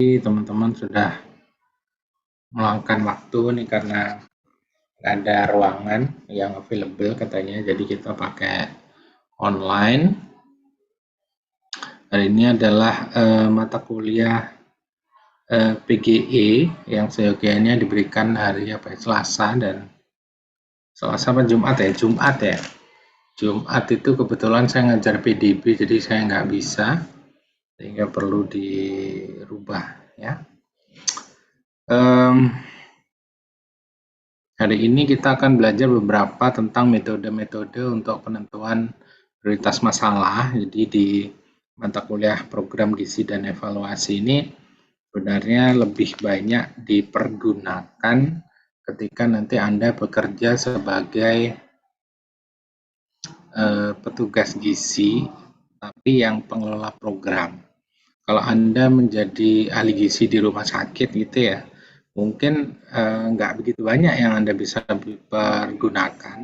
teman-teman sudah meluangkan waktu nih karena nggak ada ruangan yang available katanya, jadi kita pakai online. Hari ini adalah mata kuliah PGE yang seyogianya diberikan hari Selasa dan Selasa apa Jumat ya? Jumat ya. Jumat itu kebetulan saya ngajar PDB, jadi saya nggak bisa, sehingga perlu dirubah ya. Hari ini kita akan belajar beberapa tentang metode-metode untuk penentuan prioritas masalah. Jadi di mata kuliah program gizi dan evaluasi ini sebenarnya lebih banyak dipergunakan ketika nanti Anda bekerja sebagai petugas gizi, tapi yang pengelola program. Kalau Anda menjadi ahli gizi di rumah sakit gitu ya, mungkin nggak begitu banyak yang Anda bisa pergunakan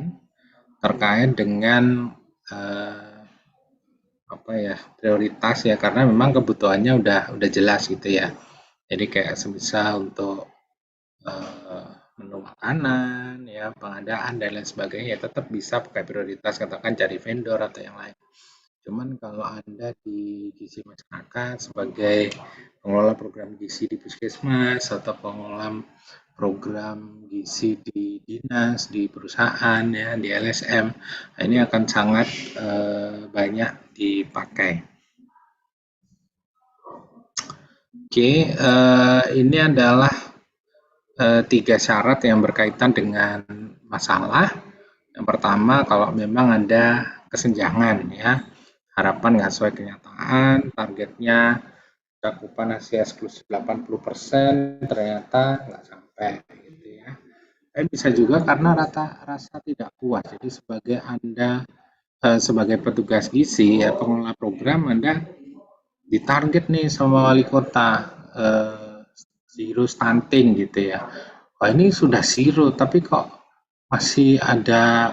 terkait dengan prioritas ya, karena memang kebutuhannya udah jelas gitu ya. Jadi kayak semisal untuk menu makanan ya, pengadaan dan lain sebagainya ya, tetap bisa pakai prioritas, katakan cari vendor atau yang lain. Cuman kalau Anda di gizi masyarakat sebagai pengelola program gizi di puskesmas atau pengelola program gizi di dinas, di perusahaan ya, di LSM, ini akan sangat banyak dipakai. Oke, ini adalah 3 syarat yang berkaitan dengan masalah. Yang pertama, kalau memang ada kesenjangan ya, harapan nggak sesuai kenyataan, targetnya cakupan Asia eksklusif 80%, ternyata nggak sampai gitu ya. Dan bisa juga karena rasa tidak puas. Jadi sebagai Anda sebagai petugas gizi ya, pengelola program, Anda ditarget nih sama wali kota zero stunting gitu ya. Wah, ini sudah zero tapi kok masih ada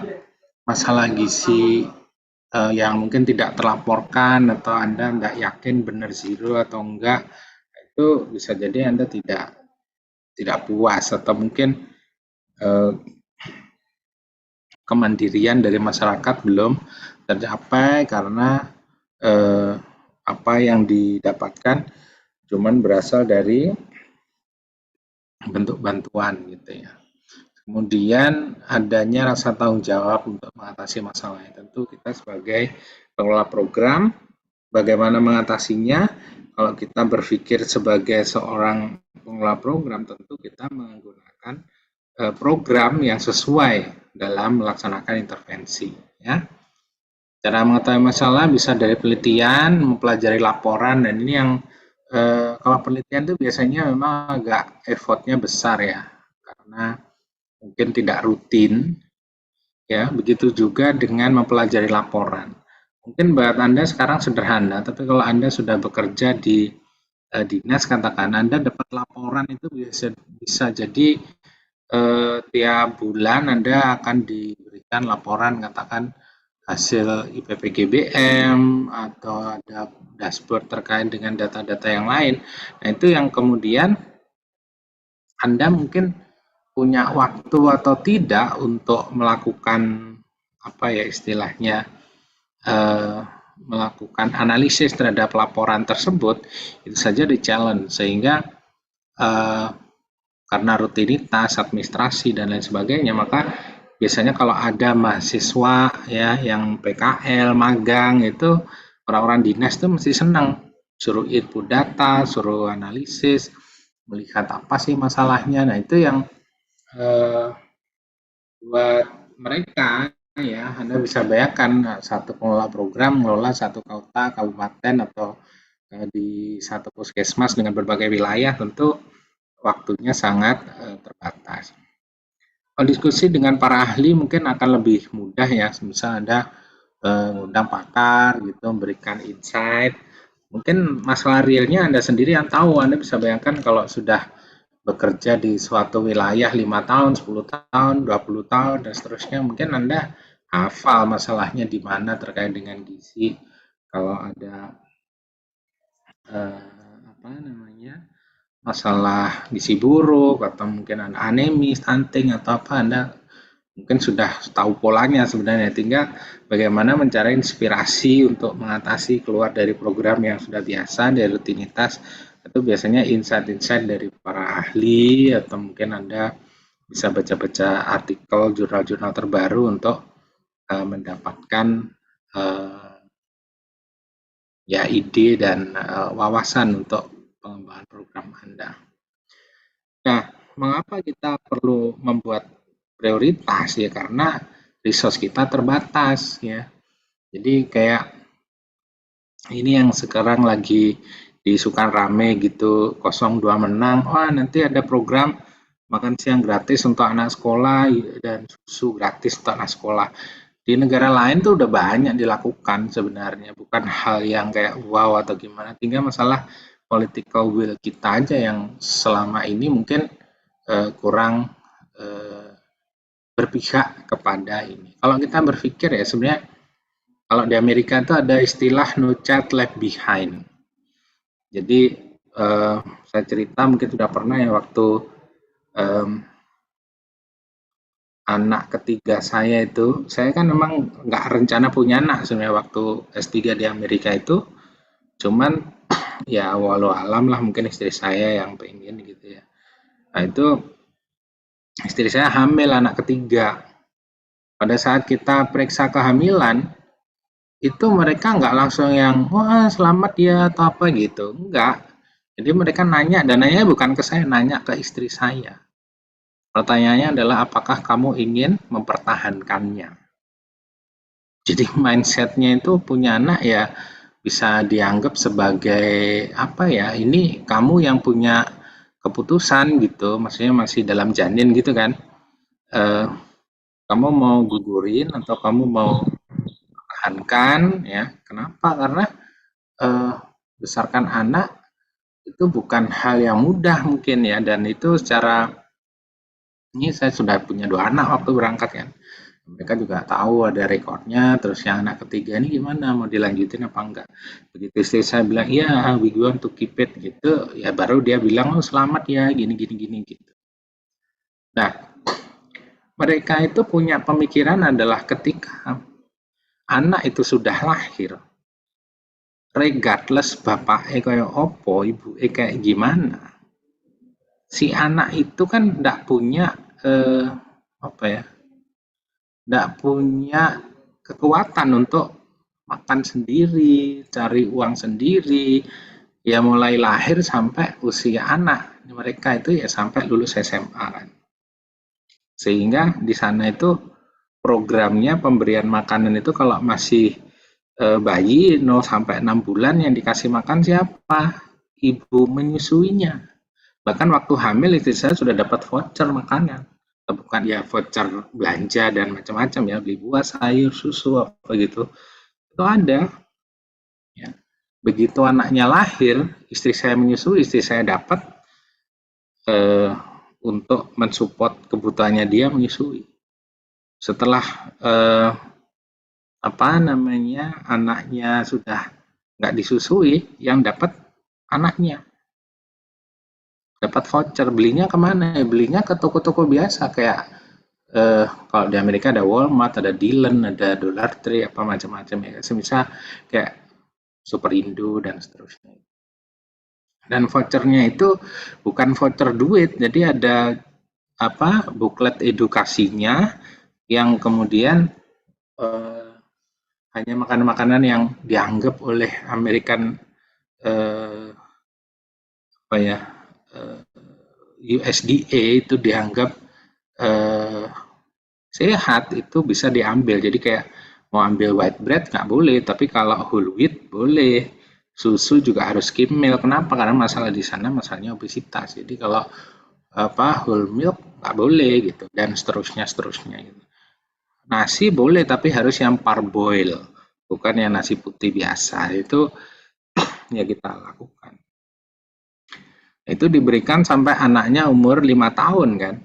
masalah gizi yang mungkin tidak terlaporkan, atau Anda nggak yakin benar zero atau enggak, itu bisa jadi Anda tidak puas, atau mungkin kemandirian dari masyarakat belum tercapai karena apa yang didapatkan cuman berasal dari bentuk bantuan gitu ya. Kemudian adanya rasa tanggung jawab untuk mengatasi masalah. Tentu kita sebagai pengelola program, bagaimana mengatasinya? Kalau kita berpikir sebagai seorang pengelola program, tentu kita menggunakan program yang sesuai dalam melaksanakan intervensi. Ya. Cara mengetahui masalah bisa dari penelitian, mempelajari laporan, dan ini yang kalau penelitian itu biasanya memang agak effortnya besar ya, karena mungkin tidak rutin. Ya, begitu juga dengan mempelajari laporan. Mungkin buat Anda sekarang sederhana, tapi kalau Anda sudah bekerja di dinas, katakan Anda dapat laporan itu bisa jadi tiap bulan Anda akan diberikan laporan, katakan hasil IPPGBM atau ada dashboard terkait dengan data-data yang lain. Nah, itu yang kemudian Anda mungkin punya waktu atau tidak untuk melakukan apa ya istilahnya melakukan analisis terhadap laporan tersebut, itu saja di-challenge, sehingga karena rutinitas, administrasi dan lain sebagainya, maka biasanya kalau ada mahasiswa ya yang PKL, magang, itu orang-orang dinas itu mesti senang suruh input data, suruh analisis, melihat apa sih masalahnya. Nah, itu yang buat mereka ya, Anda bisa bayangkan satu pengelola program mengelola satu kota, kabupaten, atau di satu puskesmas dengan berbagai wilayah, tentu waktunya sangat terbatas. Kalau diskusi dengan para ahli mungkin akan lebih mudah ya, misal Anda mengundang pakar gitu, memberikan insight. Mungkin masalah realnya Anda sendiri yang tahu. Anda bisa bayangkan kalau sudah bekerja di suatu wilayah 5 tahun, 10 tahun, 20 tahun, dan seterusnya, mungkin Anda hafal masalahnya di mana terkait dengan gizi. Kalau ada masalah gizi buruk atau mungkin Anda anemi, stunting atau apa, Anda mungkin sudah tahu polanya sebenarnya, tinggal bagaimana mencari inspirasi untuk mengatasi keluar dari program yang sudah biasa, dari rutinitas. Itu biasanya insight-insight dari para ahli, atau mungkin Anda bisa baca-baca artikel jurnal-jurnal terbaru untuk mendapatkan ya ide dan wawasan untuk pengembangan program Anda. Nah, mengapa kita perlu membuat prioritas ya? Karena resource kita terbatas ya. Jadi kayak ini yang sekarang lagi diisukan rame gitu, 02 menang, wah nanti ada program makan siang gratis untuk anak sekolah dan susu gratis untuk anak sekolah. Di negara lain tuh udah banyak dilakukan sebenarnya, bukan hal yang kayak wow atau gimana, tinggal masalah political will kita aja yang selama ini mungkin kurang berpihak kepada ini. Kalau kita berpikir ya sebenarnya kalau di Amerika itu ada istilah no child left behind. Jadi saya cerita mungkin sudah pernah ya waktu anak ketiga saya itu, saya kan memang nggak rencana punya anak sebenarnya waktu S3 di Amerika itu, cuman ya walau alam lah mungkin istri saya yang pengen gitu ya. Nah itu istri saya hamil anak ketiga. Pada saat kita periksa kehamilan, itu mereka nggak langsung yang, wah selamat ya atau apa gitu. Enggak. Jadi mereka nanya, dan nanya bukan ke saya, nanya ke istri saya. Pertanyaannya adalah apakah kamu ingin mempertahankannya? Jadi mindsetnya itu punya anak ya bisa dianggap sebagai apa ya, ini kamu yang punya keputusan gitu, maksudnya masih dalam janin gitu kan. Eh, kamu mau gugurin atau kamu mau pertahankan ya? Kenapa? Karena eh, besarkan anak itu bukan hal yang mudah mungkin ya, dan itu secara ini saya sudah punya 2 anak waktu berangkat kan. Mereka juga tahu ada rekornya, terus yang anak ketiga ini gimana, mau dilanjutin apa enggak. Begitu istri saya bilang, iya, we want to keep it gitu, ya baru dia bilang, oh selamat ya, gini, gini, gini gitu. Nah, mereka itu punya pemikiran adalah ketika anak itu sudah lahir, regardless bapaknya kayak opo, ibu kayak gimana, si anak itu kan tidak punya apa ya, tidak punya kekuatan untuk makan sendiri, cari uang sendiri, ya mulai lahir sampai usia anak mereka itu ya sampai lulus SMA kan. Sehingga di sana itu programnya pemberian makanan itu kalau masih bayi 0 sampai 6 bulan yang dikasih makan siapa? Ibu menyusuinya. Bahkan waktu hamil istri saya sudah dapat voucher makanan. Bukan ya voucher belanja dan macam-macam ya, beli buah, sayur, susu apa gitu. Itu ada. Ya. Begitu anaknya lahir, istri saya menyusui, istri saya dapat eh, untuk mensupport kebutuhannya dia menyusui. Setelah apa namanya anaknya sudah nggak disusui, yang dapat anaknya dapat voucher, belinya kemana? Belinya ke toko-toko biasa kayak kalau di Amerika ada Walmart, ada Dillon, ada Dollar Tree, apa macam-macam ya. Semisal kayak Superindo dan seterusnya. Dan vouchernya itu bukan voucher duit, jadi ada apa buklet edukasinya yang kemudian eh, hanya makanan-makanan yang dianggap oleh American apa ya USDA itu dianggap eh, sehat, itu bisa diambil. Jadi kayak mau ambil white bread nggak boleh, tapi kalau whole wheat boleh. Susu juga harus skim milk. Kenapa? Karena masalah di sana masalahnya obesitas. Jadi kalau apa whole milk nggak boleh gitu, dan seterusnya gitu. Nasi boleh tapi harus yang parboil, bukan yang nasi putih biasa. Itu ya kita lakukan. Itu diberikan sampai anaknya umur 5 tahun kan.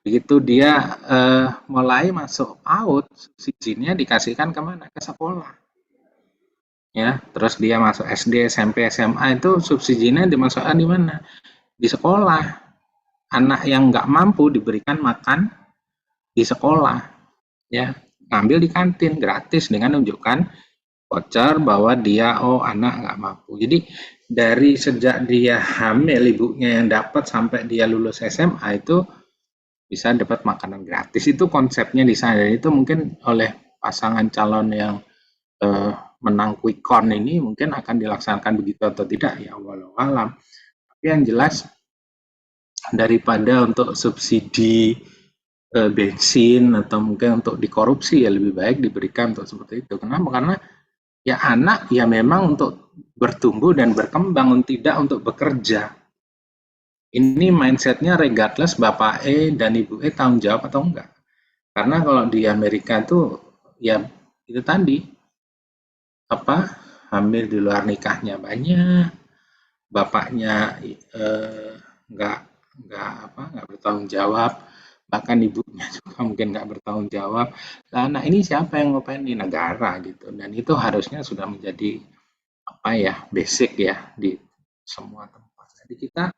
Begitu dia mulai masuk PAUD, subsidinya dikasihkan kemana? Ke sekolah. ya, terus dia masuk SD, SMP, SMA itu subsidinya dimasukkan di mana? Di sekolah. Anak yang nggak mampu diberikan makan di sekolah, ya, ngambil di kantin gratis dengan menunjukkan voucher bahwa dia anak nggak mampu. Jadi dari sejak dia hamil ibunya yang dapat sampai dia lulus SMA itu bisa dapat makanan gratis. Itu konsepnya di sana. Dan itu mungkin oleh pasangan calon yang eh, menang quick count ini mungkin akan dilaksanakan begitu atau tidak ya walau alam. Tapi yang jelas daripada untuk subsidi bensin atau mungkin untuk dikorupsi ya lebih baik diberikan untuk seperti itu. Kenapa? Karena ya anak ya memang untuk bertumbuh dan berkembang, tidak untuk bekerja. Ini mindsetnya regardless Bapak E dan Ibu E tanggung jawab atau enggak. Karena kalau di Amerika tuh ya itu tadi apa hamil di luar nikahnya banyak, bapaknya nggak nggak bertanggung jawab, bahkan ibunya juga mungkin nggak bertanggung jawab. Nah, anak ini siapa yang ngapain di negara gitu, dan itu harusnya sudah menjadi apa ya basic ya di semua tempat. Jadi kita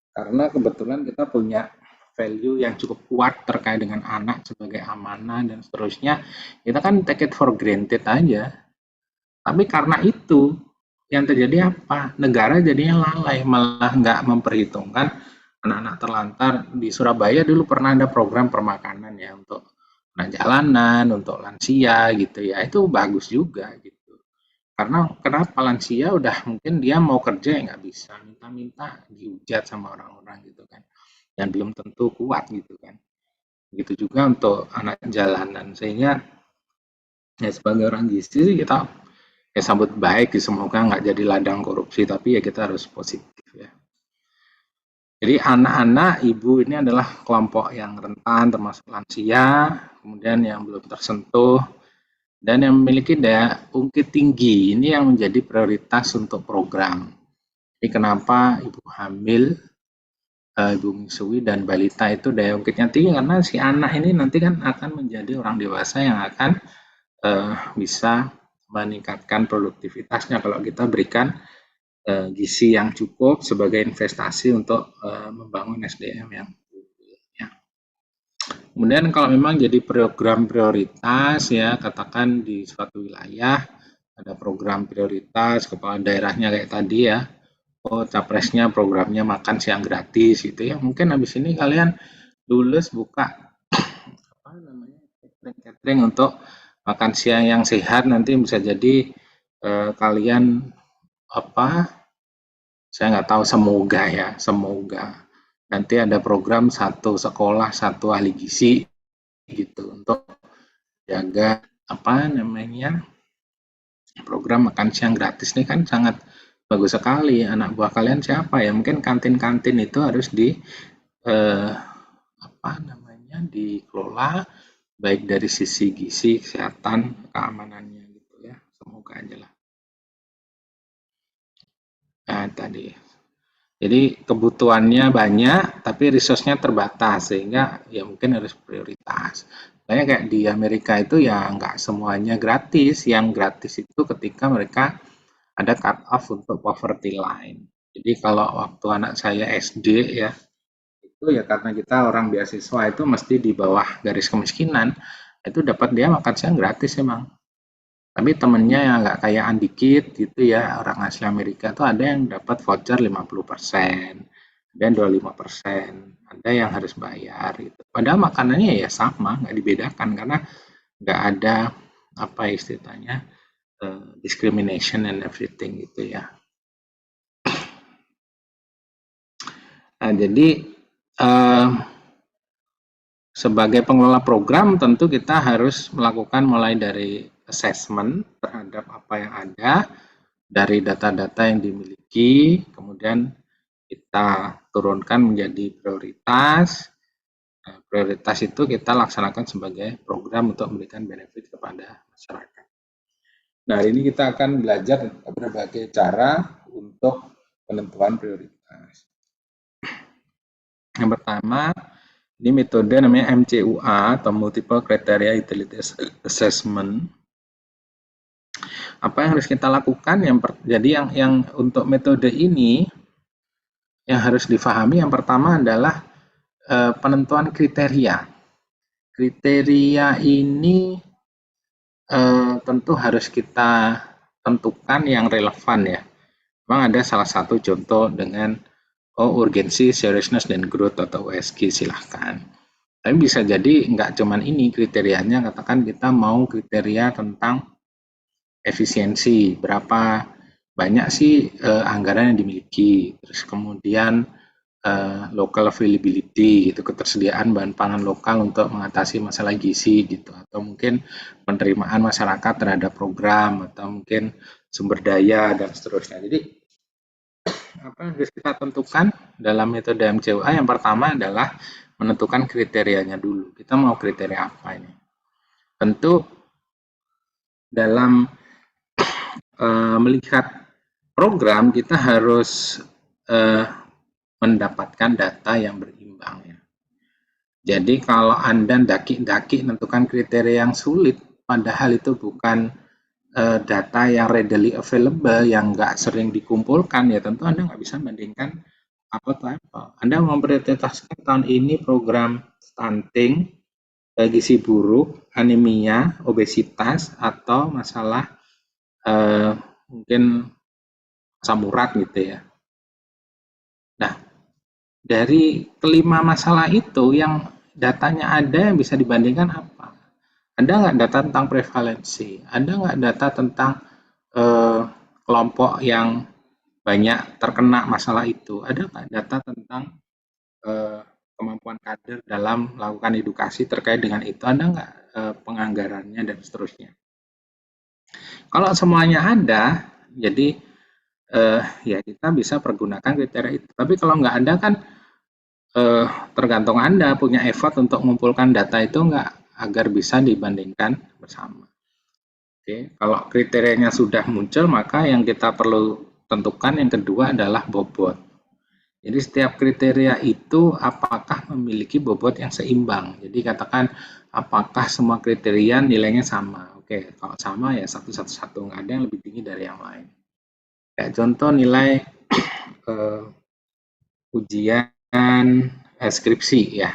karena kebetulan kita punya value yang cukup kuat terkait dengan anak sebagai amanah dan seterusnya, kita kan take it for granted aja. Tapi karena itu yang terjadi apa? Negara jadinya lalai, malah nggak memperhitungkan anak-anak terlantar. Di Surabaya dulu pernah ada program permakanan ya untuk anak jalanan, untuk lansia gitu ya. Itu bagus juga gitu. Karena kenapa lansia udah mungkin dia mau kerja ya nggak bisa, minta-minta dihujat sama orang-orang gitu kan. Dan belum tentu kuat gitu kan. Begitu juga untuk anak jalanan. Sehingga ya sebagai orang gizi kita ya sambut baik, semoga nggak jadi ladang korupsi, tapi ya kita harus positif ya. Jadi anak-anak ibu ini adalah kelompok yang rentan termasuk lansia, kemudian yang belum tersentuh, dan yang memiliki daya ungkit tinggi. Ini yang menjadi prioritas untuk program. Jadi kenapa ibu hamil, ibu menyusui dan balita itu daya ungkitnya tinggi, karena si anak ini nanti kan akan menjadi orang dewasa yang akan bisa meningkatkan produktivitasnya kalau kita berikan gizi yang cukup sebagai investasi untuk membangun SDM yang ya. Kemudian kalau memang jadi program prioritas ya, katakan di suatu wilayah ada program prioritas, kepala daerahnya kayak tadi ya, capresnya programnya makan siang gratis gitu ya, mungkin habis ini kalian lulus buka apa namanya catering untuk makan siang yang sehat, nanti bisa jadi kalian apa saya nggak tahu, semoga ya, semoga nanti ada program satu sekolah satu ahli gizi gitu untuk jaga apa namanya program makan siang gratis ini kan sangat bagus sekali. Anak buah kalian siapa ya? Mungkin kantin-kantin itu harus di apa namanya dikelola baik dari sisi gizi, kesehatan, keamanannya gitu ya. Semoga aja lah. Nah, tadi. Jadi kebutuhannya banyak, tapi resource-nya terbatas, sehingga ya mungkin harus prioritas. Makanya kayak di Amerika itu ya nggak semuanya gratis, yang gratis itu ketika mereka ada cut off untuk poverty line. Jadi kalau waktu anak saya SD ya, itu ya karena kita orang beasiswa itu mesti di bawah garis kemiskinan, itu dapat dia makan siang gratis emang. Tapi temennya yang nggak kayaan dikit gitu ya, orang asli Amerika tuh ada yang dapat voucher 50%, dan 25%, ada yang harus bayar gitu. Padahal makanannya ya sama, nggak dibedakan karena nggak ada apa istilahnya discrimination and everything gitu ya. Nah, jadi sebagai pengelola program tentu kita harus melakukan mulai dari assessment terhadap apa yang ada dari data-data yang dimiliki, kemudian kita turunkan menjadi prioritas. Nah, prioritas itu kita laksanakan sebagai program untuk memberikan benefit kepada masyarakat. Nah, hari ini kita akan belajar berbagai cara untuk penentuan prioritas. Yang pertama, ini metode namanya MCUA atau Multiple Criteria Utility Assessment. Apa yang harus kita lakukan? Jadi yang untuk metode ini yang harus difahami yang pertama adalah penentuan kriteria. Kriteria ini tentu harus kita tentukan yang relevan ya. Memang ada salah satu contoh dengan urgensi, seriousness, dan growth atau USG silahkan. Tapi bisa jadi nggak cuman ini kriterianya, katakan kita mau kriteria tentang efisiensi, berapa banyak sih anggaran yang dimiliki, terus kemudian local availability gitu, ketersediaan bahan pangan lokal untuk mengatasi masalah gizi gitu, atau mungkin penerimaan masyarakat terhadap program, atau mungkin sumber daya dan seterusnya. Jadi apa yang harus kita tentukan dalam metode MCUA yang pertama adalah menentukan kriterianya dulu. Kita mau kriteria apa ini? Tentu dalam melihat program kita harus mendapatkan data yang berimbang ya. Jadi kalau Anda daki-daki menentukan kriteria yang sulit, padahal itu bukan data yang readily available, yang nggak sering dikumpulkan, ya tentu Anda nggak bisa membandingkan apple to apple. Anda memprioritaskan tahun ini program stunting, gizi buruk, anemia, obesitas, atau masalah mungkin asam urat gitu ya. Nah, dari kelima masalah itu yang datanya ada yang bisa dibandingkan apa? Ada nggak data tentang prevalensi? Ada nggak data tentang eh, kelompok yang banyak terkena masalah itu? Ada nggak data tentang eh, kemampuan kader dalam melakukan edukasi terkait dengan itu? Ada nggak penganggarannya dan seterusnya? Kalau semuanya ada, jadi ya kita bisa pergunakan kriteria itu. Tapi kalau nggak ada kan tergantung Anda punya effort untuk mengumpulkan data itu nggak agar bisa dibandingkan bersama. Oke, kalau kriterianya sudah muncul, maka yang kita perlu tentukan yang kedua adalah bobot. Jadi setiap kriteria itu apakah memiliki bobot yang seimbang. Jadi katakan apakah semua kriteria nilainya sama. Oke, kalau sama ya satu, nggak ada yang lebih tinggi dari yang lain. Kayak contoh nilai uh, ujian skripsi ya.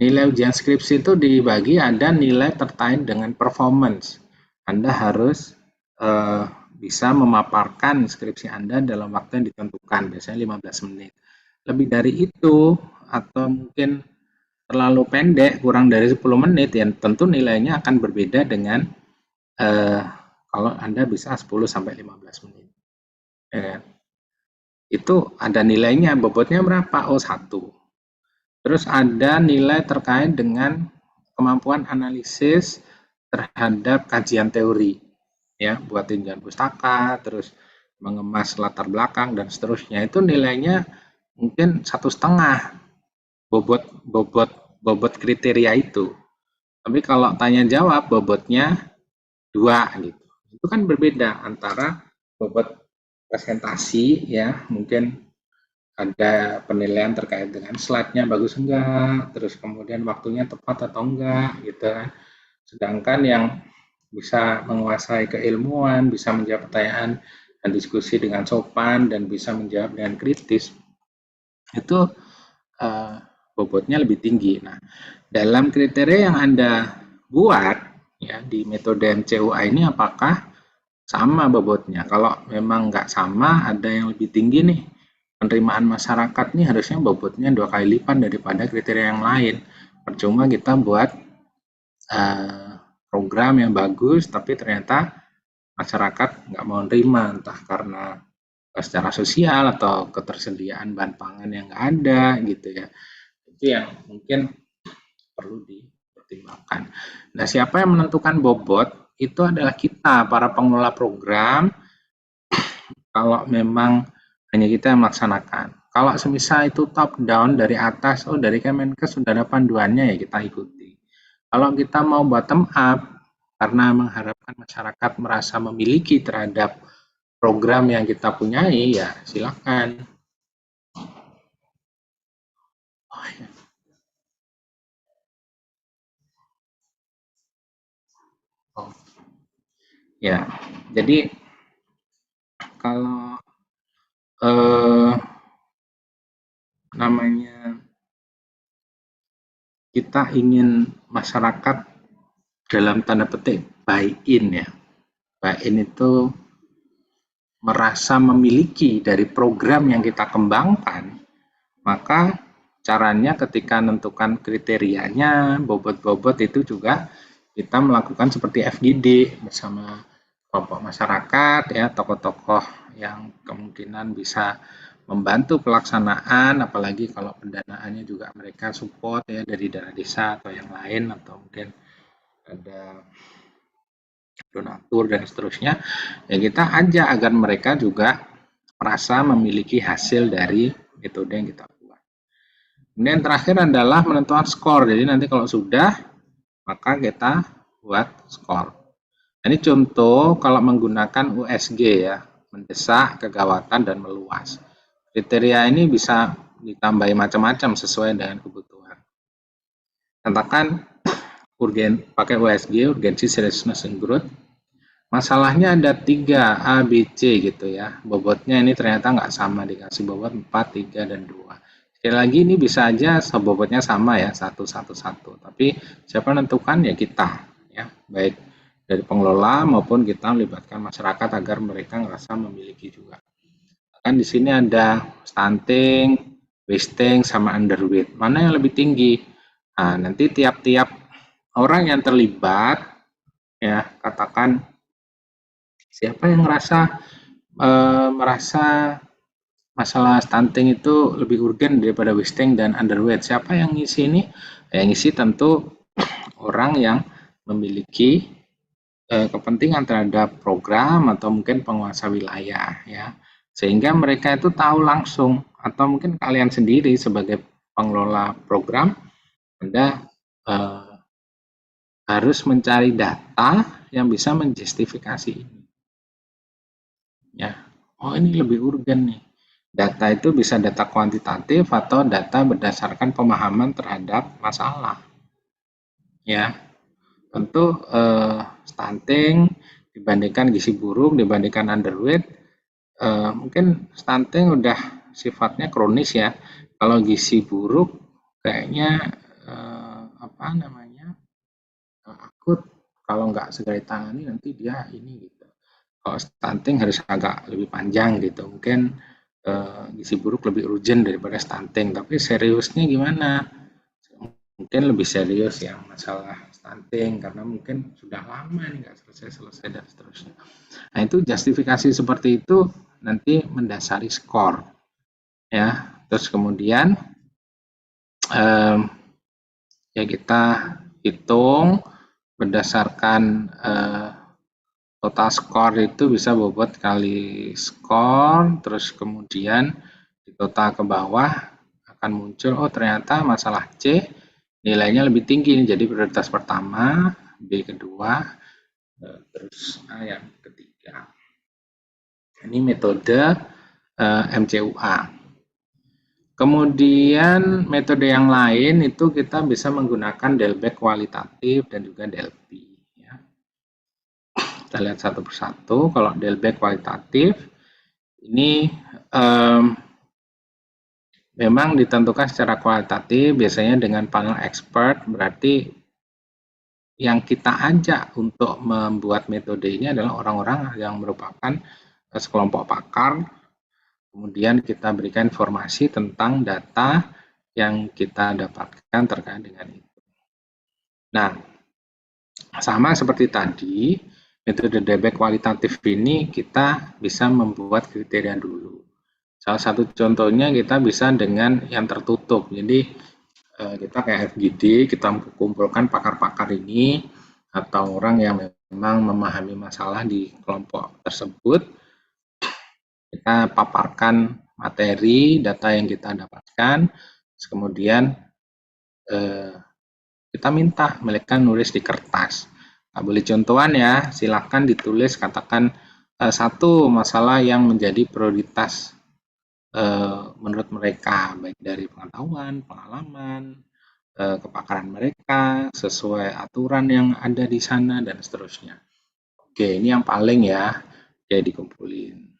Nilai ujian skripsi itu dibagi ada nilai terkait dengan performance. Anda harus bisa memaparkan skripsi Anda dalam waktu yang ditentukan, biasanya 15 menit. Lebih dari itu atau mungkin terlalu pendek, kurang dari 10 menit, ya tentu nilainya akan berbeda dengan kalau Anda bisa 10 sampai 15 menit. Ya, itu ada nilainya, bobotnya berapa? Oh, 1. Terus ada nilai terkait dengan kemampuan analisis terhadap kajian teori, ya, buat tinjauan pustaka, terus mengemas latar belakang dan seterusnya. Itu nilainya mungkin 1,5 bobot bobot bobot kriteria itu. Tapi kalau tanya jawab bobotnya 2 gitu. Itu kan berbeda antara bobot presentasi ya, mungkin ada penilaian terkait dengan slide-nya bagus enggak, terus kemudian waktunya tepat atau enggak gitu kan. Sedangkan yang bisa menguasai keilmuan, bisa menjawab pertanyaan dan diskusi dengan sopan dan bisa menjawab dengan kritis, itu uh, bobotnya lebih tinggi. Nah, dalam kriteria yang Anda buat ya di metode MCUA ini apakah sama bobotnya? Kalau memang nggak sama, ada yang lebih tinggi nih, penerimaan masyarakat nih harusnya bobotnya 2 kali lipat daripada kriteria yang lain. Percuma kita buat uh, program yang bagus, tapi ternyata masyarakat nggak mau nerima, entah karena secara sosial atau ketersediaan bahan pangan yang nggak ada gitu ya. Itu yang mungkin perlu dipertimbangkan. Nah, siapa yang menentukan bobot? Itu adalah kita, para pengelola program, kalau memang hanya kita yang melaksanakan. Kalau semisal itu top down dari atas, oh dari Kemenkes sudah ada panduannya ya kita ikuti. Kalau kita mau bottom up, karena mengharapkan masyarakat merasa memiliki terhadap program yang kita punyai, ya silakan. Oh, ya. Oh, ya. Jadi kalau eh, namanya kita ingin masyarakat dalam tanda petik buy-in ya. Buy-in itu merasa memiliki dari program yang kita kembangkan, maka caranya ketika menentukan kriterianya, bobot-bobot itu juga kita melakukan seperti FGD bersama kelompok masyarakat ya, tokoh-tokoh yang kemungkinan bisa membantu pelaksanaan, apalagi kalau pendanaannya juga mereka support ya dari dana desa atau yang lain, atau mungkin ada donatur dan seterusnya, ya kita ajak agar mereka juga merasa memiliki hasil dari metode yang kita buat. Kemudian terakhir adalah menentukan skor. Jadi nanti kalau sudah, maka kita buat skor. Ini contoh kalau menggunakan USG ya, mendesak, kegawatan, dan meluas. Kriteria ini bisa ditambahi macam-macam sesuai dengan kebutuhan. Katakan pakai USG, urgency, seriousness, and growth. Masalahnya ada 3 A, B, C gitu ya. Bobotnya ini ternyata nggak sama, dikasih bobot 4, 3, dan 2. Sekali lagi ini bisa aja bobotnya sama ya, 1, 1, 1. Tapi siapa menentukan ya kita ya, baik dari pengelola maupun kita melibatkan masyarakat agar mereka ngerasa memiliki juga. Kan di sini ada stunting, wasting, sama underweight. Mana yang lebih tinggi? Nah, nanti tiap-tiap orang yang terlibat ya, katakan siapa yang merasa masalah stunting itu lebih urgen daripada wasting dan underweight? Siapa yang ngisi ini? Yang ngisi tentu orang yang memiliki kepentingan terhadap program atau mungkin penguasa wilayah ya. Sehingga mereka itu tahu langsung, atau mungkin kalian sendiri sebagai pengelola program, Anda harus mencari data yang bisa menjustifikasi ini. Ya, oh ini lebih urgen nih. Data itu bisa data kuantitatif atau data berdasarkan pemahaman terhadap masalah. Ya, tentu stunting dibandingkan gizi buruk, dibandingkan underweight, mungkin stunting udah sifatnya kronis ya. Kalau gizi buruk kayaknya apa namanya akut. Kalau nggak segera ditangani nanti dia ini gitu. Kalau stunting harus agak lebih panjang gitu. Mungkin gizi buruk lebih urgent daripada stunting. Tapi seriusnya gimana? Mungkin lebih serius yang masalah stunting karena mungkin sudah lama nih nggak selesai-selesai dan seterusnya. Nah itu justifikasi seperti itu nanti mendasari skor ya. Terus kemudian ya kita hitung berdasarkan total skor itu bisa bobot kali skor, terus kemudian di total ke bawah akan muncul, oh ternyata masalah C nilainya lebih tinggi, jadi prioritas pertama, B kedua, terus A yang ketiga. Ini metode MCUA. Kemudian metode yang lain itu kita bisa menggunakan Delbek kualitatif dan juga Delphi. Kita lihat satu persatu. Kalau Delbek kualitatif ini memang ditentukan secara kualitatif, biasanya dengan panel expert, berarti yang kita ajak untuk membuat metode ini adalah orang-orang yang merupakan sekelompok pakar, kemudian kita berikan informasi tentang data yang kita dapatkan terkait dengan itu. Nah, sama seperti tadi, metode Delbek kualitatif ini kita bisa membuat kriteria dulu. Salah satu contohnya kita bisa dengan yang tertutup. Jadi kita kayak FGD, kita kumpulkan pakar-pakar ini atau orang yang memang memahami masalah di kelompok tersebut. Kita paparkan materi, data yang kita dapatkan, kemudian kita minta mereka nulis di kertas. Nggak boleh contohan ya, silakan ditulis, katakan satu masalah yang menjadi prioritas menurut mereka, baik dari pengetahuan, pengalaman, kepakaran mereka, sesuai aturan yang ada di sana, dan seterusnya. Oke, ini yang paling ya, dia dikumpulin.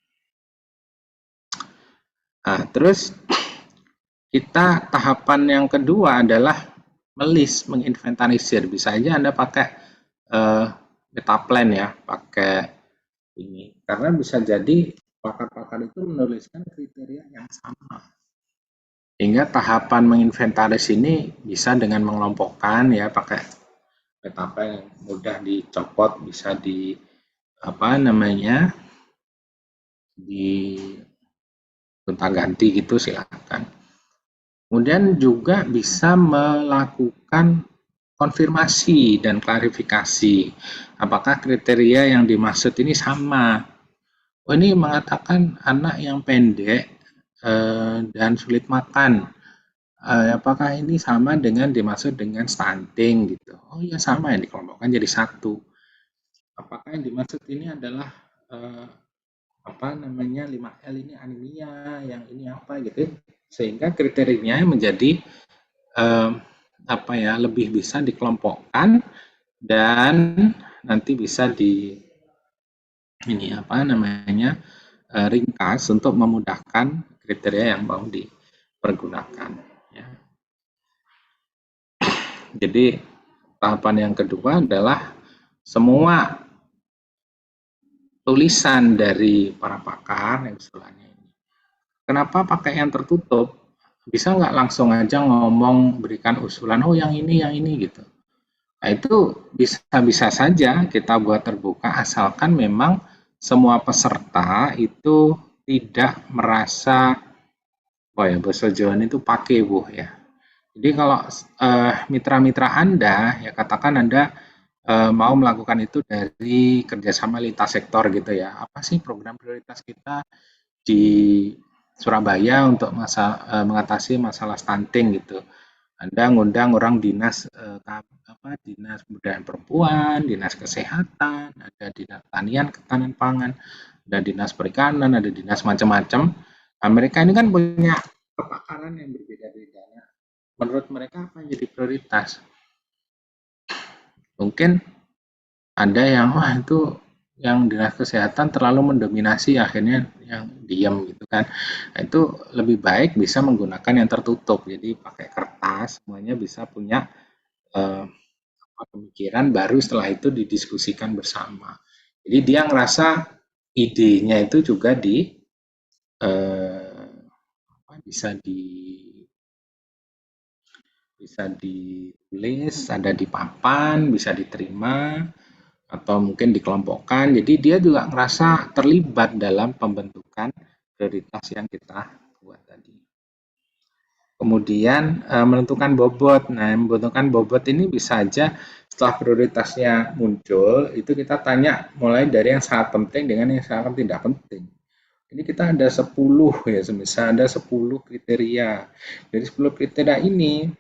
Nah, terus kita tahapan yang kedua adalah menginventarisir. Bisa aja Anda pakai metaplan ya, pakai ini. Karena bisa jadi pakar-pakar itu menuliskan kriteria yang sama. Hingga tahapan menginventaris ini bisa dengan mengelompokkan ya, pakai metaplan yang mudah dicopot, bisa di di gonta-ganti gitu, silakan. Kemudian juga bisa melakukan konfirmasi dan klarifikasi. Apakah kriteria yang dimaksud ini sama? Oh, ini mengatakan anak yang pendek dan sulit makan. Apakah ini sama dengan dimaksud dengan stunting gitu? Oh iya, sama, yang dikelompokkan jadi satu. Apakah yang dimaksud ini adalah 5L ini anemia, yang ini apa gitu? Sehingga kriterianya menjadi lebih bisa dikelompokkan dan nanti bisa ringkas untuk memudahkan kriteria yang mau dipergunakan ya. Jadi tahapan yang kedua adalah semua tulisan dari para pakar yang usulannya ini. Kenapa pakai yang tertutup? Bisa nggak langsung aja ngomong, berikan usulan, oh yang ini gitu. Nah, itu bisa saja kita buat terbuka asalkan memang semua peserta itu tidak merasa, bahasa Jawa itu pakai ya. Jadi kalau mitra-mitra Anda, ya katakan Anda mau melakukan itu dari kerjasama lintas sektor gitu ya. Apa sih program prioritas kita di Surabaya untuk mengatasi masalah stunting gitu. Anda ngundang orang dinas dinas pemberdayaan perempuan, dinas kesehatan, ada dinas pertanian, ketahanan pangan, ada dinas perikanan, ada dinas macam-macam. Nah, mereka ini kan punya kepakaran yang berbeda-beda. Menurut mereka apa yang jadi prioritas? Mungkin ada yang itu yang dinas kesehatan terlalu mendominasi, akhirnya yang diam gitu kan. Nah, itu lebih baik bisa menggunakan yang tertutup, jadi pakai kertas, semuanya bisa punya pemikiran, baru setelah itu didiskusikan bersama. Jadi dia ngerasa idenya itu juga bisa ditulis, ada di papan, bisa diterima, atau mungkin dikelompokkan. Jadi dia juga ngerasa terlibat dalam pembentukan prioritas yang kita buat tadi. Kemudian menentukan bobot. Nah, menentukan bobot ini bisa aja setelah prioritasnya muncul, itu kita tanya mulai dari yang sangat penting dengan yang sangat tidak penting. Ini kita ada 10 ya, semisal ada 10 kriteria. Dari 10 kriteria ini,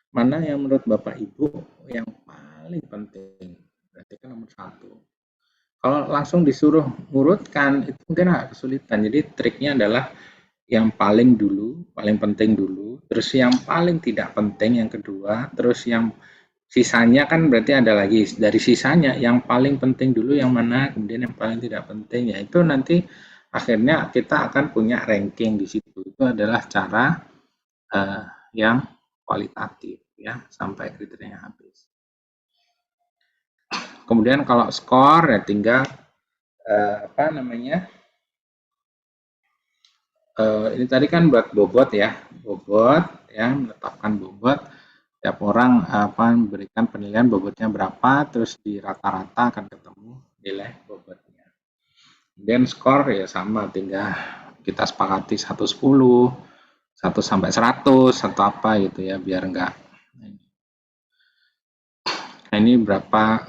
mana yang menurut Bapak Ibu yang paling penting? Berarti kan nomor 1. Kalau langsung disuruh ngurutkan, itu mungkin agak kesulitan. Jadi triknya adalah yang paling dulu, paling penting dulu, terus yang paling tidak penting yang kedua, terus yang sisanya kan berarti ada lagi dari sisanya yang paling penting dulu yang mana, kemudian yang paling tidak penting, ya itu nanti akhirnya kita akan punya ranking di situ. Itu adalah cara yang kualitatif ya, sampai kriterianya habis. Kemudian kalau skor ya tinggal ini tadi kan buat bobot ya, menetapkan bobot. Tiap orang memberikan penilaian bobotnya berapa, terus di rata-rata akan ketemu nilai bobotnya. Kemudian skor ya sama, tinggal kita sepakati 110, 1 sampai 100 atau apa gitu ya, biar enggak. Nah, ini berapa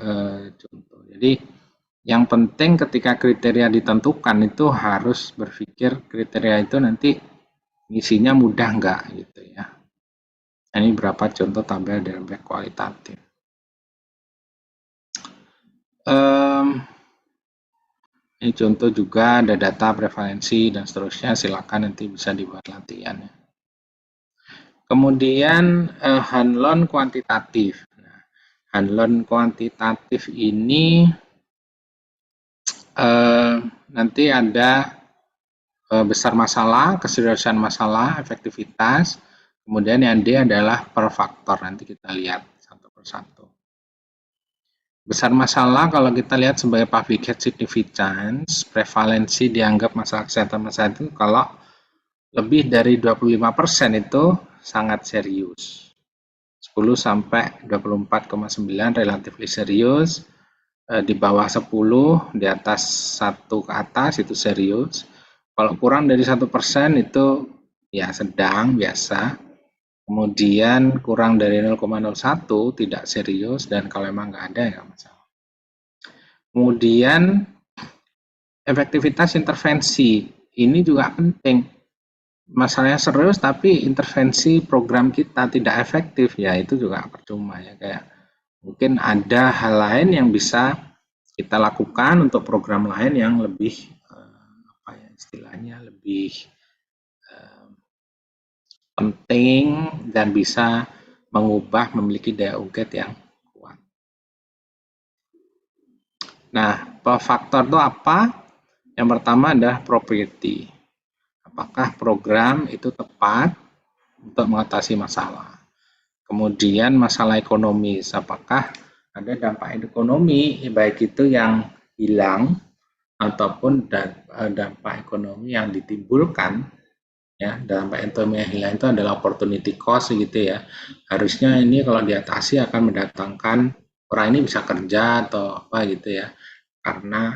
contoh. Jadi yang penting ketika kriteria ditentukan itu harus berpikir kriteria itu nanti ngisinya mudah enggak gitu ya. Nah, ini berapa contoh tabel Delbek kualitatif. Ini contoh juga ada data prevalensi dan seterusnya, silakan nanti bisa dibuat latihannya. Kemudian Hanlon kuantitatif. Nah, Handlon kuantitatif ini nanti ada besar masalah, keseriusan masalah, efektivitas, kemudian yang D adalah per faktor. Nanti kita lihat satu persatu. Besar masalah kalau kita lihat sebagai public health significance, prevalensi dianggap masalah kesehatan masyarakat itu kalau lebih dari 25% itu sangat serius. 10 sampai 24,9 relatively serius, di bawah 10, di atas 1 ke atas itu serius. Kalau kurang dari 1% itu ya sedang, biasa. Kemudian kurang dari 0,01 tidak serius, dan kalau emang nggak ada ya nggak masalah. Kemudian efektivitas intervensi ini juga penting. Masalahnya serius tapi intervensi program kita tidak efektif, ya itu juga percuma ya. Kayak mungkin ada hal lain yang bisa kita lakukan untuk program lain yang lebih apa ya istilahnya, lebih penting dan bisa mengubah, memiliki daya ungkit yang kuat. Nah, faktor itu apa? Yang pertama adalah property. Apakah program itu tepat untuk mengatasi masalah? Kemudian masalah ekonomis, apakah ada dampak ekonomi, baik itu yang hilang ataupun dampak ekonomi yang ditimbulkan, ya. Dampak ekonomi yang hilang itu adalah opportunity cost gitu ya. Harusnya ini kalau diatasi akan mendatangkan orang ini bisa kerja atau apa gitu ya, karena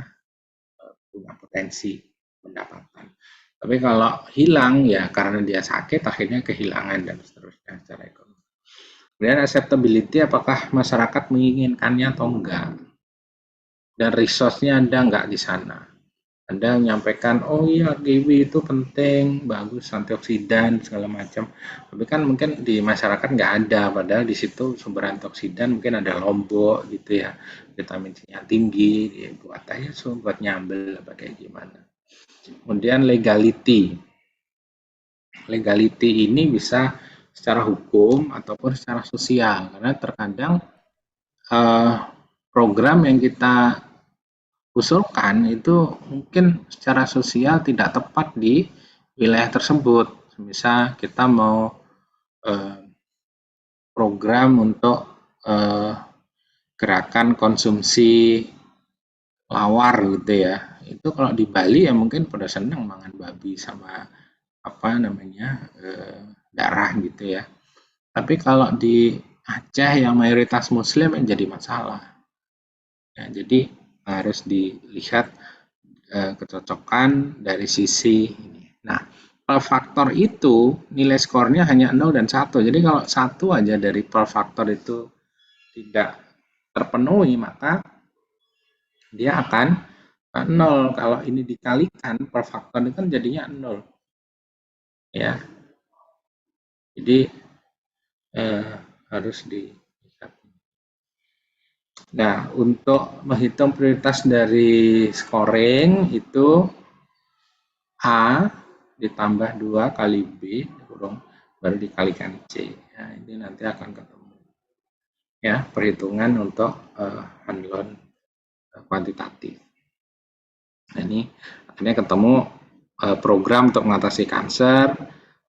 punya potensi pendapatan. Tapi kalau hilang ya karena dia sakit akhirnya kehilangan dan seterusnya secara ekonomi. Kemudian acceptability, apakah masyarakat menginginkannya atau enggak, dan resource-nya ada enggak di sana. Anda menyampaikan, oh iya kiwi itu penting, bagus, antioksidan segala macam. Tapi kan mungkin di masyarakat nggak ada, padahal di situ sumber antioksidan mungkin ada lombok gitu ya, vitamin C-nya tinggi, buat aja buat nyambel apa kayak gimana. Kemudian legality. Legality ini bisa secara hukum ataupun secara sosial, karena terkadang program yang kita usulkan itu mungkin secara sosial tidak tepat di wilayah tersebut. Misal kita mau program untuk gerakan konsumsi lawar gitu ya. Itu kalau di Bali ya mungkin pada senang makan babi sama apa namanya darah gitu ya. Tapi kalau di Aceh yang mayoritas Muslim yang jadi masalah. Ya, jadi harus dilihat kecocokan dari sisi ini. Nah, per faktor itu nilai skornya hanya 0 dan 1. Jadi kalau satu aja dari per faktor itu tidak terpenuhi, maka dia akan 0. Kalau ini dikalikan per faktor itu kan jadinya 0. Ya. Jadi harus dilihat. Nah, untuk menghitung prioritas dari scoring itu A ditambah 2 kali B kurang baru dikalikan C. Nah, ini nanti akan ketemu. Ya, perhitungan untuk handlon kuantitatif. Nah, ini akhirnya ketemu program untuk mengatasi kanker,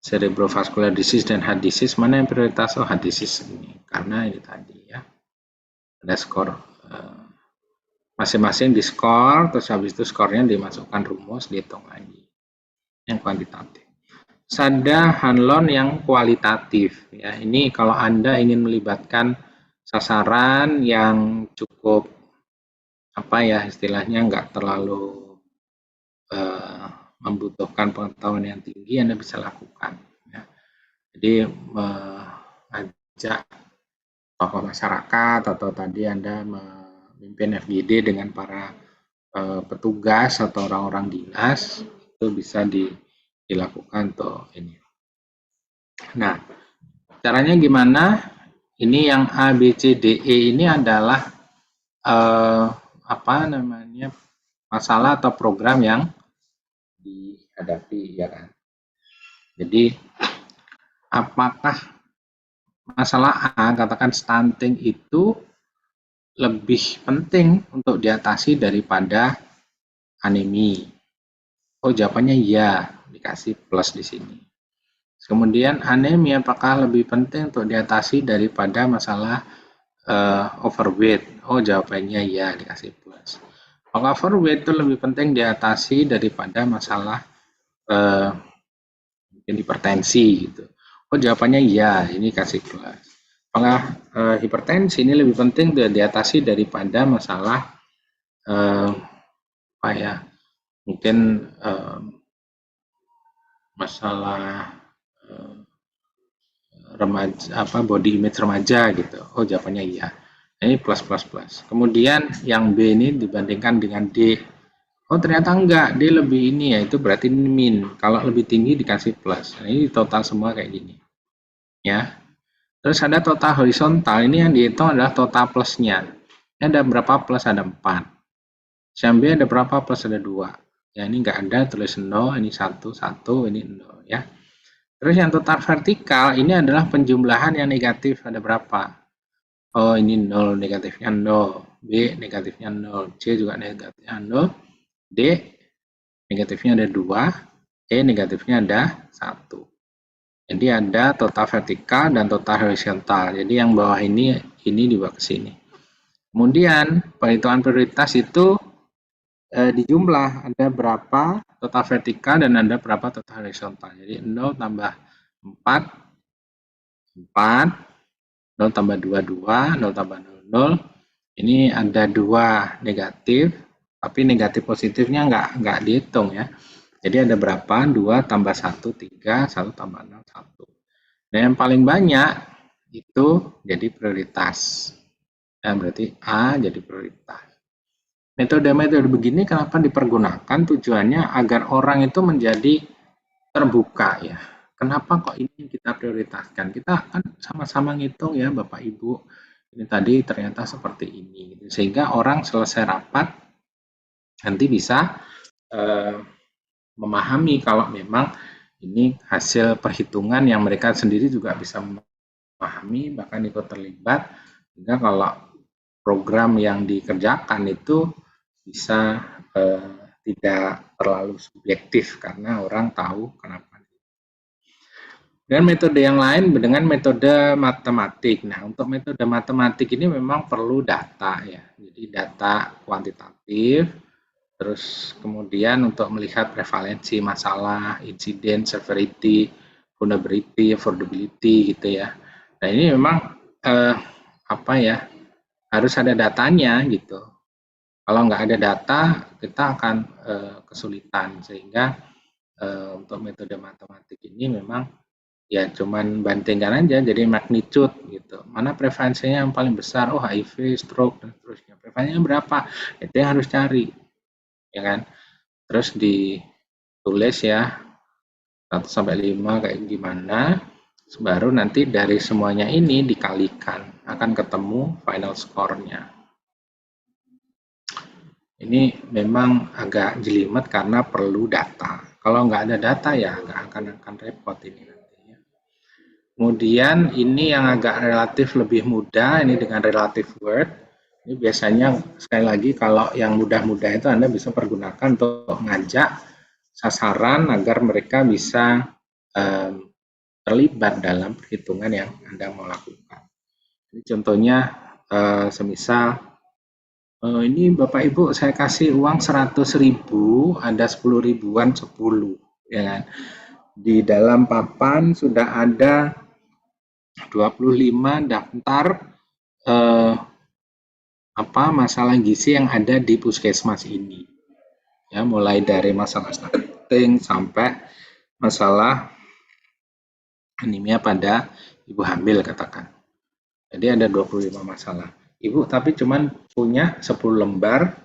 cerebrovascular disease dan heart disease. Mana yang prioritas? Oh, heart disease ini. Karena ini tadi ya. Ada skor masing-masing di skor, terus habis itu skornya dimasukkan rumus, dihitung lagi. Yang kuantitatif. Ada handlon yang kualitatif. Ya, ini kalau Anda ingin melibatkan sasaran yang cukup apa ya istilahnya nggak terlalu membutuhkan pengetahuan yang tinggi, Anda bisa lakukan. Ya. Jadi mengajak tokoh masyarakat atau tadi Anda memimpin FGD dengan para petugas atau orang-orang dinas itu bisa dilakukan untuk ini. Nah, caranya gimana? Ini yang A, B, C, D, E ini adalah apa namanya masalah atau program yang dihadapi ya kan. Jadi apakah masalah A, katakan stunting itu lebih penting untuk diatasi daripada anemi? Oh, jawabannya iya, dikasih plus di sini. Kemudian anemi apakah lebih penting untuk diatasi daripada masalah overweight? Oh, jawabannya iya, dikasih plus. Apakah overweight itu lebih penting diatasi daripada masalah mungkin hipertensi gitu? Oh, jawabannya iya, ini kasih plus. Apakah hipertensi ini lebih penting diatasi daripada masalah apa ya? Mungkin masalah remaja body image remaja gitu. Oh, jawabannya iya. Ini plus plus plus. Kemudian yang B ini dibandingkan dengan D. Oh, ternyata enggak, D lebih ini ya, itu berarti min. Kalau lebih tinggi dikasih plus. Nah, ini total semua kayak gini. Ya. Terus ada total horizontal, ini yang dihitung adalah total plusnya. Ini ada berapa plus? Ada 4. Yang B ada berapa plus? Ada 2. Ya, ini enggak ada, tulis 0, ini 1, 1, ini 0 ya. Terus yang total vertikal ini adalah penjumlahan yang negatif, ada berapa? Oh, ini 0, negatifnya 0. B, negatifnya 0. C juga negatifnya 0. D, negatifnya ada 2. E, negatifnya ada 1. Jadi ada total vertikal dan total horizontal. Jadi yang bawah ini dibawa ke sini. Kemudian perhitungan prioritas itu dijumlah, ada berapa total vertikal dan ada berapa total horizontal. Jadi 0 tambah 4, 4, 0 tambah 2, 2, 0 tambah 0, 0. Ini ada 2 negatif, tapi negatif positifnya nggak dihitung ya. Jadi ada berapa? 2 tambah 1, 3, 1 tambah 0, 1. Dan yang paling banyak itu jadi prioritas. Nah, berarti A jadi prioritas. Metode-metode begini kenapa dipergunakan? Tujuannya agar orang itu menjadi terbuka ya. Kenapa kok ini kita prioritaskan? Kita kan sama-sama ngitung ya Bapak Ibu. Ini tadi ternyata seperti ini. Sehingga orang selesai rapat nanti bisa memahami kalau memang ini hasil perhitungan yang mereka sendiri juga bisa memahami, bahkan ikut terlibat. Sehingga kalau program yang dikerjakan itu bisa tidak terlalu subjektif karena orang tahu kenapa. Dan metode yang lain dengan metode matematik. Nah, untuk metode matematik ini memang perlu data ya. Jadi data kuantitatif, terus kemudian untuk melihat prevalensi masalah, insiden, severity, vulnerability, affordability gitu ya. Nah, ini memang apa ya, harus ada datanya gitu. Kalau nggak ada data, kita akan kesulitan. Sehingga untuk metode matematik ini memang ya cuman bandingkan aja, jadi magnitude gitu. Mana prevalensinya yang paling besar? Oh, HIV, stroke dan seterusnya. Prevalensinya berapa? Itu yang harus cari, ya kan? Terus ditulis ya 1 sampai 5 kayak gimana. Baru nanti dari semuanya ini dikalikan, akan ketemu final score-nya. Ini memang agak jelimet karena perlu data. Kalau nggak ada data ya nggak akan repot ini nantinya. Kemudian ini yang agak relatif lebih mudah, ini dengan relative word. Ini biasanya sekali lagi kalau yang mudah-mudah itu Anda bisa pergunakan untuk mengajak sasaran agar mereka bisa terlibat dalam perhitungan yang Anda mau lakukan. Ini contohnya semisal ini Bapak Ibu saya kasih uang 100.000, ada 10 ribuan 10 ya kan. Di dalam papan sudah ada 25 daftar masalah gizi yang ada di puskesmas ini. Ya, mulai dari masalah stunting sampai masalah anemia pada ibu hamil katakan. Jadi ada 25 masalah. Ibu tapi cuman punya 10 lembar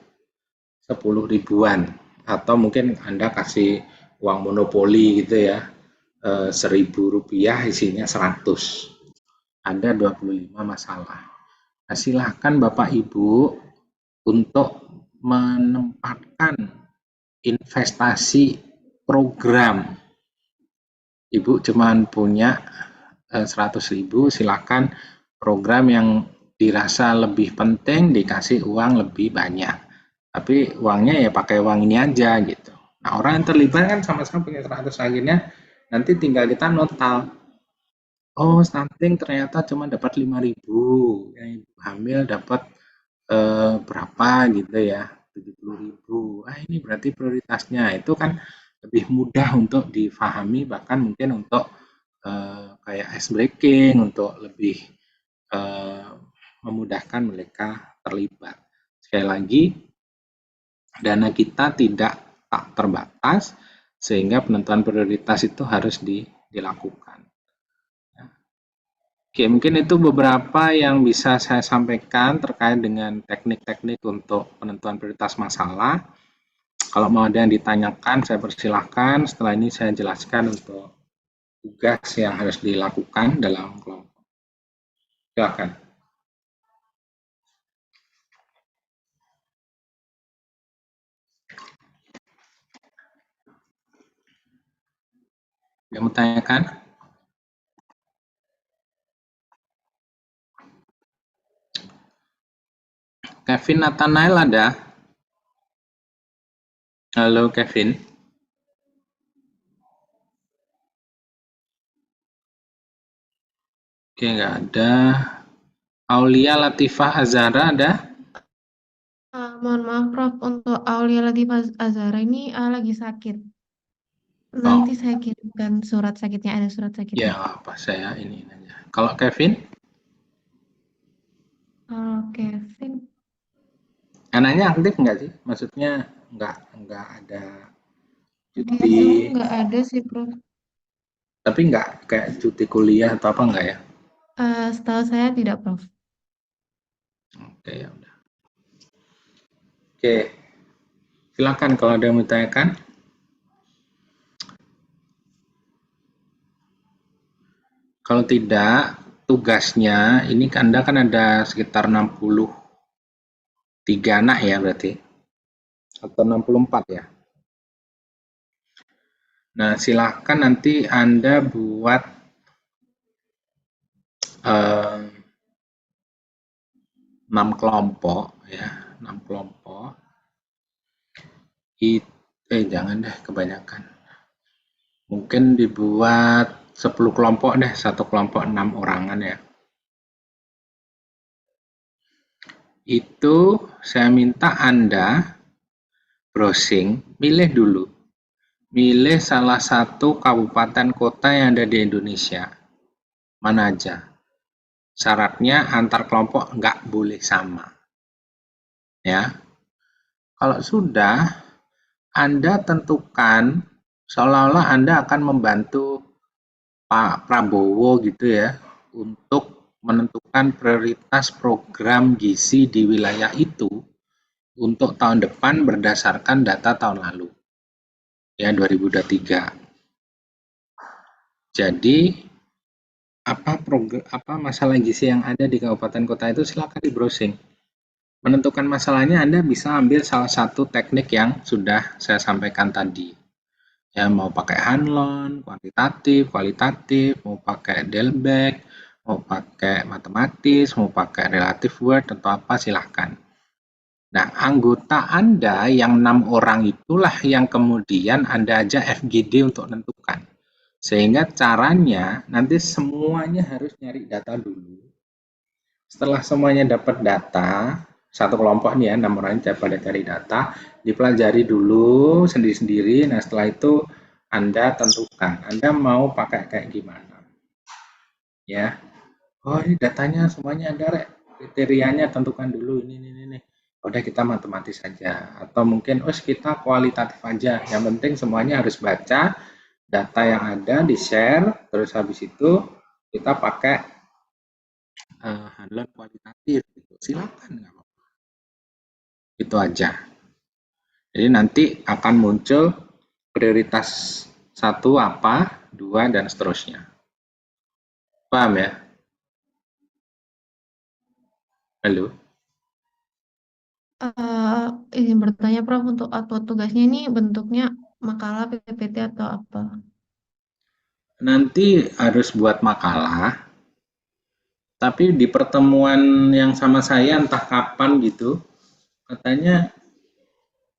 10 ribuan atau mungkin Anda kasih uang monopoli gitu ya. 1.000 rupiah isinya 100. Ada 25 masalah. Nah, silahkan Bapak Ibu untuk menempatkan investasi program. Ibu cuma punya 100.000, silakan program yang dirasa lebih penting dikasih uang lebih banyak. Tapi uangnya ya pakai uang ini aja gitu. Nah, orang yang terlibat kan sama-sama punya 100, akhirnya nanti tinggal kita notal. Oh, stunting ternyata cuma dapat 5.000, yang ibu hamil dapat berapa gitu ya, 70.000. Ah, ini berarti prioritasnya. Itu kan lebih mudah untuk difahami, bahkan mungkin untuk kayak ice breaking, untuk lebih eh, memudahkan mereka terlibat. Sekali lagi, dana kita tidak tak terbatas, sehingga penentuan prioritas itu harus dilakukan. Oke, mungkin itu beberapa yang bisa saya sampaikan terkait dengan teknik-teknik untuk penentuan prioritas masalah. Kalau mau ada yang ditanyakan, saya persilahkan. Setelah ini saya jelaskan untuk tugas yang harus dilakukan dalam kelompok. Silakan. Yang mau tanyakan? Kevin Nathanael ada? Halo Kevin. Oke, nggak ada. Aulia Latifah Azara ada? Mohon maaf Prof, untuk Aulia Latifah Azhara ini lagi sakit. Oh, Nanti saya kirimkan surat sakitnya, ada surat ya sakitnya. apa saya ini aja. Kalau Kevin, Kalau Kevin, anaknya aktif nggak sih? Maksudnya nggak ada di cuti, Zoom nggak ada sih Prof. tapi nggak kayak cuti kuliah atau apa nggak ya? Setahu saya tidak Prof. Oke, ya udah. Oke, silakan kalau ada yang mau ditanyakan. Kalau tidak, tugasnya ini Anda kan ada sekitar 63 anak ya berarti, atau 64 ya. Nah, silahkan nanti Anda buat eh, 6 kelompok ya, 6 kelompok. Jangan deh kebanyakan. Mungkin dibuat 10 kelompok deh, satu kelompok 6 orangan ya. Itu saya minta Anda browsing, milih dulu. Milih salah satu kabupaten kota yang ada di Indonesia. Mana aja. Syaratnya antar kelompok nggak boleh sama. Ya, kalau sudah, Anda tentukan seolah-olah Anda akan membantu Pak Prabowo gitu ya untuk menentukan prioritas program gizi di wilayah itu untuk tahun depan berdasarkan data tahun lalu ya 2023. Jadi apa masalah gizi yang ada di kabupaten kota itu silakan di browsing. Menentukan masalahnya Anda bisa ambil salah satu teknik yang sudah saya sampaikan tadi. Ya mau pakai Hanlon, kuantitatif, kualitatif, mau pakai Delbek, mau pakai matematis, mau pakai relative word atau apa silahkan. Nah, anggota Anda yang 6 orang itulah yang kemudian Anda ajak FGD untuk menentukan. Sehingga caranya nanti semuanya harus nyari data dulu. Setelah semuanya dapat data, satu kelompok nih ya, 6 orang pada cari data, dipelajari dulu sendiri-sendiri. Nah, setelah itu Anda tentukan, Anda mau pakai kayak gimana. Ya, oh ini datanya semuanya ada, Rek. Kriterianya tentukan dulu, ini. Udah kita matematis saja. Atau mungkin, kita kualitatif aja. Yang penting semuanya harus baca, data yang ada di-share, terus habis itu kita pakai handler kualitatif gitu. Silakan nggak apa-apa. Itu aja. Jadi nanti akan muncul prioritas satu apa, dua dan seterusnya. Paham ya? Halo. Izin bertanya Prof, untuk output tugasnya ini bentuknya makalah, PPT atau apa? Nanti harus buat makalah. Tapi di pertemuan yang sama saya entah kapan gitu, katanya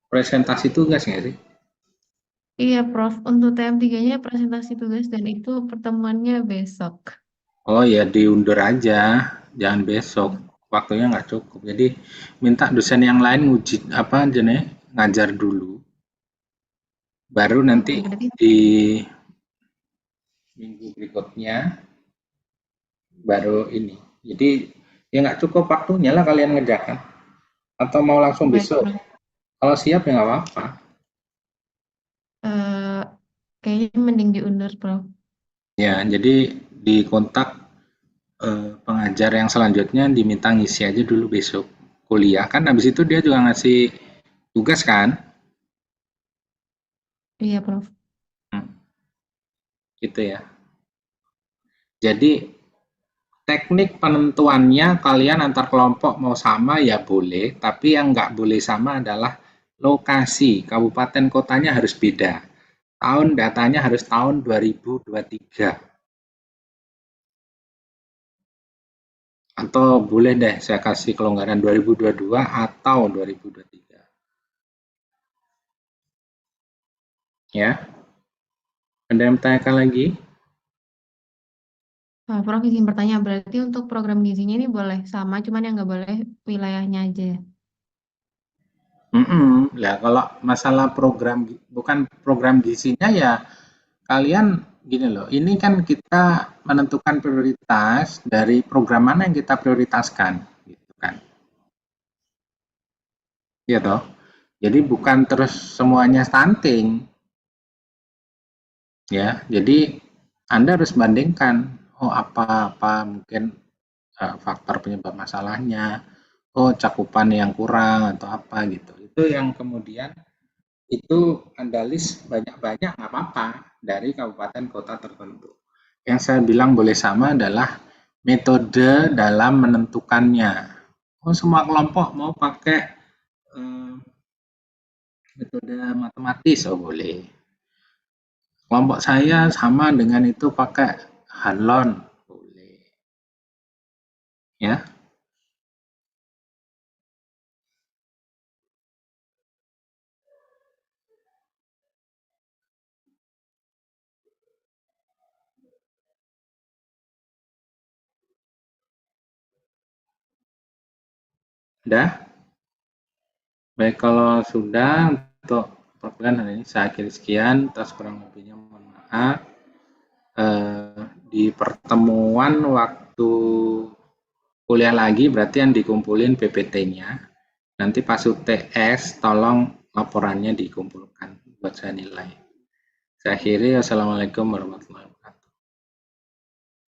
presentasi tugas nggak sih? Iya, Prof. Untuk TM3-nya presentasi tugas dan itu pertemuannya besok. Oh ya diundur aja, jangan besok. Waktunya nggak cukup. Jadi minta dosen yang lain nguji apa jenis ngajar dulu. Baru nanti Oke, berarti di minggu berikutnya baru ini. Jadi ya nggak cukup waktunya lah kalian ngerjakan. Atau mau langsung baik, besok? Prof. Kalau siap ya nggak apa-apa. Eh, Kayaknya mending diundur, Prof. Ya, jadi di kontak pengajar yang selanjutnya diminta ngisi aja dulu besok kuliah kan habis itu dia juga ngasih tugas kan. Iya, Prof. Hmm, gitu ya. Jadi teknik penentuannya kalian antar kelompok mau sama ya boleh, tapi yang nggak boleh sama adalah lokasi. Kabupaten kotanya harus beda. Tahun datanya harus tahun 2023. Atau boleh deh saya kasih kelonggaran 2022 atau 2023. Ya, ada yang bertanyakan lagi? Prof izin bertanya, berarti untuk program gizinya ini boleh sama, cuman yang nggak boleh wilayahnya aja. Lah kalau masalah program bukan program gizinya ya kalian gini loh, ini kan kita menentukan prioritas dari program mana yang kita prioritaskan, gitu kan? Ya toh. Jadi bukan terus semuanya stunting, ya. Jadi Anda harus bandingkan, oh apa mungkin faktor penyebab masalahnya, oh cakupan yang kurang atau apa gitu. Itu yang kemudian itu Anda list banyak-banyak nggak apa-apa dari kabupaten kota tertentu. Yang saya bilang boleh sama adalah metode dalam menentukannya. Oh, semua kelompok mau pakai eh, metode matematis, oh boleh. Kelompok saya sama dengan itu pakai Hanlon, boleh. Ya, udah. Baik, kalau sudah untuk perkuliahan hari ini saya akhiri sekian. Atas kurang lebihnya mohon maaf. Di pertemuan waktu kuliah lagi berarti yang dikumpulin PPT-nya. Nanti pas UTS tolong laporannya dikumpulkan buat saya nilai. Saya akhiri. Wassalamualaikum warahmatullahi wabarakatuh.